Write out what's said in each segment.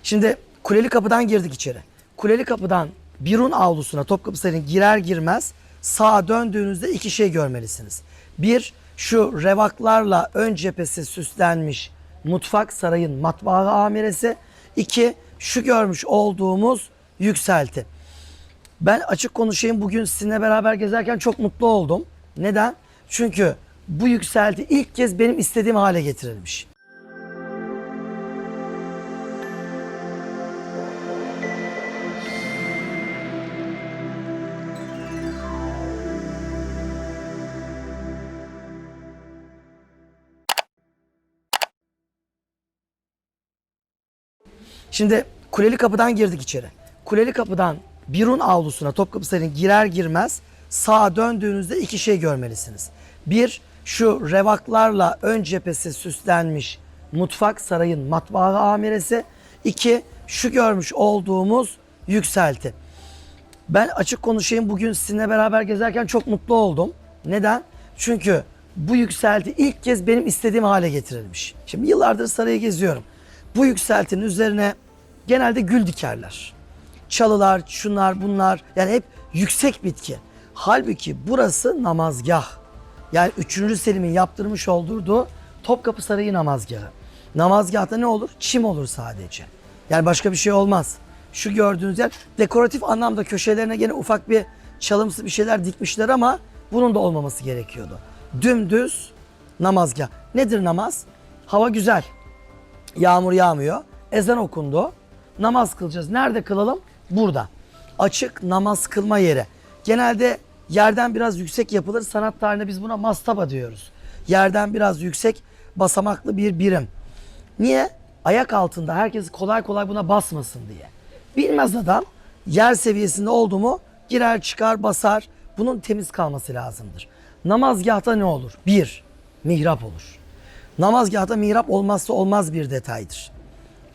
Şimdi Kuleli Kapı'dan girdik içeri. Kuleli Kapı'dan Birun avlusuna Topkapı Sarayı'na girer girmez sağa döndüğünüzde iki şey görmelisiniz. Bir, şu revaklarla ön cephesi süslenmiş mutfak sarayın matbaa amiresi. İki, şu görmüş olduğumuz yükselti. Ben açık konuşayım, bugün sizinle beraber gezerken çok mutlu oldum. Neden? Çünkü bu yükselti ilk kez benim istediğim hale getirilmiş. Şimdi Kuleli Kapı'dan girdik içeri. Kuleli Kapı'dan Birun avlusuna Topkapı Sarayı'na girer girmez sağa döndüğünüzde iki şey görmelisiniz. Bir, şu revaklarla ön cephesi süslenmiş mutfak sarayın matbaa amiresi. İki, şu görmüş olduğumuz yükselti. Ben açık konuşayım, bugün sizinle beraber gezerken çok mutlu oldum. Neden? Çünkü bu yükselti ilk kez benim istediğim hale getirilmiş. Şimdi yıllardır sarayı geziyorum. Bu yükseltinin üzerine genelde gül dikerler. Çalılar, şunlar, bunlar, yani hep yüksek bitki. Halbuki burası namazgah. Yani 3. Selim'in yaptırmış olduğu Topkapı Sarayı namazgahı. Namazgahta ne olur? Çim olur sadece. Yani başka bir şey olmaz. Şu gördüğünüz yer dekoratif anlamda köşelerine gene ufak bir çalımsı bir şeyler dikmişler ama bunun da olmaması gerekiyordu. Dümdüz namazgah. Nedir namaz? Hava güzel. Yağmur yağmıyor. Ezan okundu. Namaz kılacağız. Nerede kılalım? Burada. Açık namaz kılma yeri. Genelde yerden biraz yüksek yapılır. Sanat tarihinde biz buna mastaba diyoruz. Yerden biraz yüksek basamaklı bir birim. Niye? Ayak altında herkes kolay kolay buna basmasın diye. Bilmez adam yer seviyesinde oldu mu girer çıkar basar. Bunun temiz kalması lazımdır. Namazgahta ne olur? Bir, mihrap olur. Namazgahta mihrap olmazsa olmaz bir detaydır.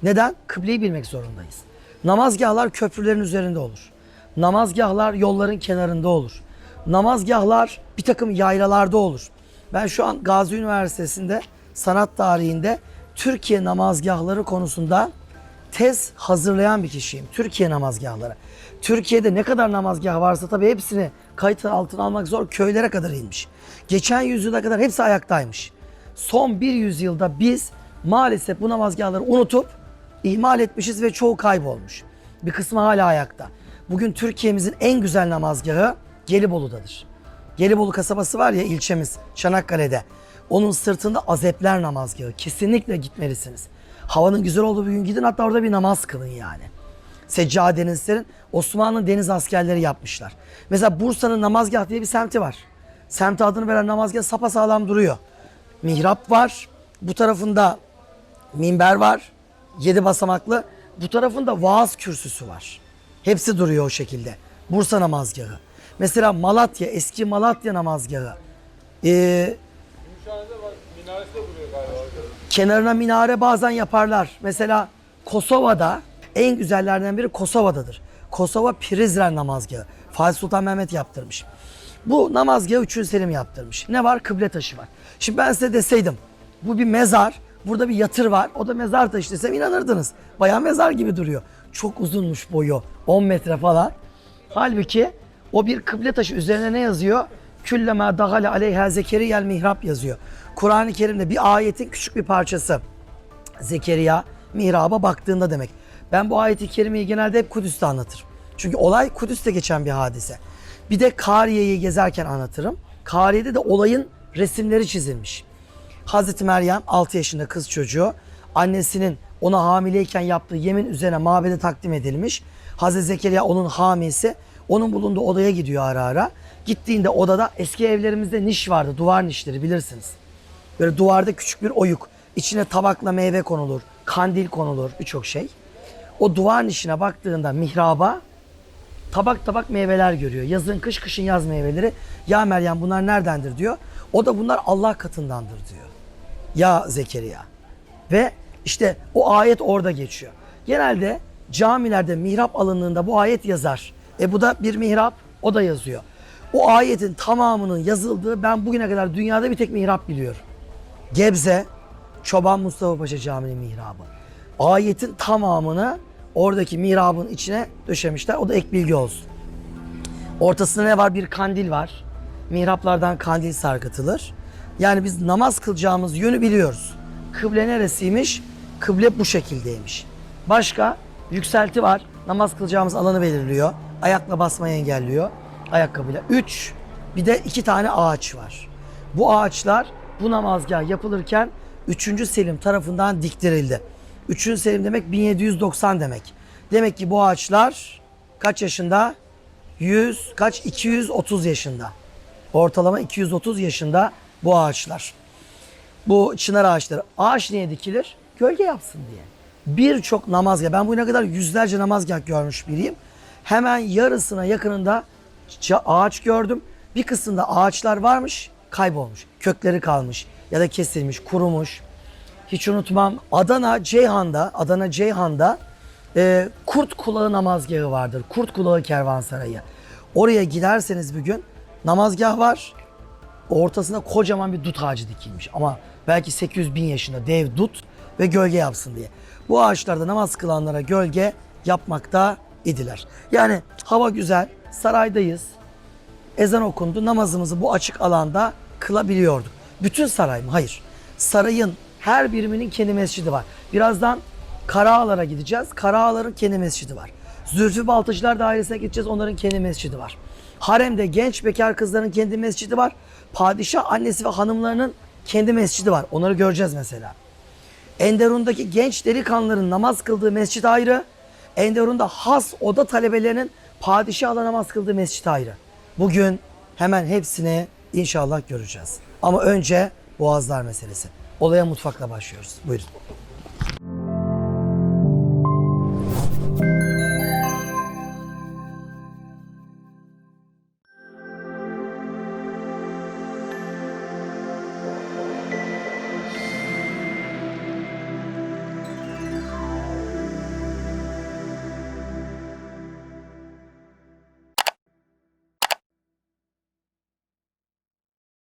Neden? Kıbleyi bilmek zorundayız. Namazgahlar köprülerin üzerinde olur. Namazgahlar yolların kenarında olur. Namazgahlar bir takım yaylalarda olur. Ben şu an Gazi Üniversitesi'nde sanat tarihinde Türkiye namazgahları konusunda tez hazırlayan bir kişiyim. Türkiye namazgahları. Türkiye'de ne kadar namazgah varsa tabii hepsini kayıt altına almak zor, köylere kadar inmiş. Geçen yüzyıla kadar hepsi ayaktaymış. Son bir yüzyılda biz maalesef bu namazgahları unutup ihmal etmişiz ve çoğu kaybolmuş. Bir kısmı hala ayakta. Bugün Türkiye'mizin en güzel namazgahı Gelibolu'dadır. Gelibolu kasabası var ya, ilçemiz Çanakkale'de. Onun sırtında Azepler namazgahı. Kesinlikle gitmelisiniz. Havanın güzel olduğu bir gün gidin, hatta orada bir namaz kılın yani. Seccade'niz serin. Osmanlı deniz askerleri yapmışlar. Mesela Bursa'nın Namazgah diye bir semti var. Semte adını veren namazgah sapasağlam duruyor. Mihrap var. Bu tarafında minber var. 7 basamaklı. Bu tarafında vaaz kürsüsü var. Hepsi duruyor o şekilde. Bursa namazgahı. Mesela Malatya, eski Malatya namazgahı. Minaresi de duruyor galiba. Kenarına minare bazen yaparlar. Mesela Kosova'da en güzellerden biri Kosova'dadır. Kosova Prizren namazgahı. Fatih Sultan Mehmet yaptırmış. Bu namazgahı 3. Selim yaptırmış. Ne var? Kıble taşı var. Şimdi ben size deseydim bu bir mezar, burada bir yatır var, o da mezar taşı desem inanırdınız. Bayağı mezar gibi duruyor. Çok uzunmuş boyu, 10 metre falan. Halbuki o bir kıble taşı, üzerine ne yazıyor? Küllema dahale aleyha zekeriyel mihrap yazıyor. Kur'an-ı Kerim'de bir ayetin küçük bir parçası. Zekeriya mihraba baktığında demek. Ben bu ayeti kerimeyi genelde hep Kudüs'te anlatırım. Çünkü olay Kudüs'te geçen bir hadise. Bir de Kariye'yi gezerken anlatırım. Kariye'de de olayın resimleri çizilmiş. Hazreti Meryem 6 yaşında kız çocuğu, annesinin ona hamileyken yaptığı yemin üzerine mabede takdim edilmiş. Hazreti Zekeriya onun hamisi. Onun bulunduğu odaya gidiyor ara ara. Gittiğinde odada eski evlerimizde niş vardı. Duvar nişleri bilirsiniz. Böyle duvarda küçük bir oyuk. İçine tabakla meyve konulur. Kandil konulur. Birçok şey. O duvar nişine baktığında mihraba tabak tabak meyveler görüyor. Yazın kış, kışın yaz meyveleri. Ya Meryem bunlar neredendir diyor. O da bunlar Allah katındandır diyor. Ya Zekeriya. Ve işte o ayet orada geçiyor. Genelde camilerde mihrap alındığında bu ayet yazar. Bu da bir mihrap, o da yazıyor. O ayetin tamamının yazıldığı, ben bugüne kadar dünyada bir tek mihrap biliyorum. Gebze, Çoban Mustafa Paşa Camii'nin mihrabı. Ayetin tamamını oradaki mihrabın içine döşemişler. O da ek bilgi olsun. Ortasında ne var? Bir kandil var. Mihraplardan kandil sarkıtılır. Yani biz namaz kılacağımız yönü biliyoruz. Kıble neresiymiş? Kıble bu şekildeymiş. Başka? Yükselti var. Namaz kılacağımız alanı belirliyor. Ayakla basmayı engelliyor. Ayakkabıyla. 3. Bir de 2 tane ağaç var. Bu ağaçlar bu namazgah yapılırken 3. Selim tarafından diktirildi. 3. Selim demek 1790 demek. Demek ki bu ağaçlar kaç yaşında? 230 yaşında. Ortalama 230 yaşında bu ağaçlar. Bu çınar ağaçları. Ağaç niye dikilir? Gölge yapsın diye. Birçok namazgah, ben bugüne kadar yüzlerce namazgah görmüş biriyim. Hemen yarısına yakınında ağaç gördüm. Bir kısmında ağaçlar varmış, kaybolmuş. Kökleri kalmış ya da kesilmiş, kurumuş. Hiç unutmam, Adana Ceyhan'da Kurt Kulağı namazgahı vardır. Kurt Kulağı Kervansarayı. Oraya giderseniz bir gün namazgah var. Ortasında kocaman bir dut ağacı dikilmiş. Ama belki 800 bin yaşında dev dut ve gölge yapsın diye. Bu ağaçlarda namaz kılanlara gölge yapmakta idiler. Yani hava güzel, saraydayız. Ezan okundu, namazımızı bu açık alanda kılabiliyorduk. Bütün saray mı? Hayır. Sarayın her biriminin kendi mescidi var. Birazdan Karaağalar'a gideceğiz. Karaağalar'ın kendi mescidi var. Zülfü Baltacılar Dairesi'ne gideceğiz. Onların kendi mescidi var. Harem'de genç bekar kızların kendi mescidi var. Padişah annesi ve hanımlarının kendi mescidi var. Onları göreceğiz mesela. Enderun'daki genç delikanlıların namaz kıldığı mescid ayrı. Enderun'da has oda talebelerinin padişahla namaz kıldığı mescid ayrı. Bugün hemen hepsini inşallah göreceğiz. Ama önce boğazlar meselesi. Olaya mutfakla başlıyoruz. Buyurun.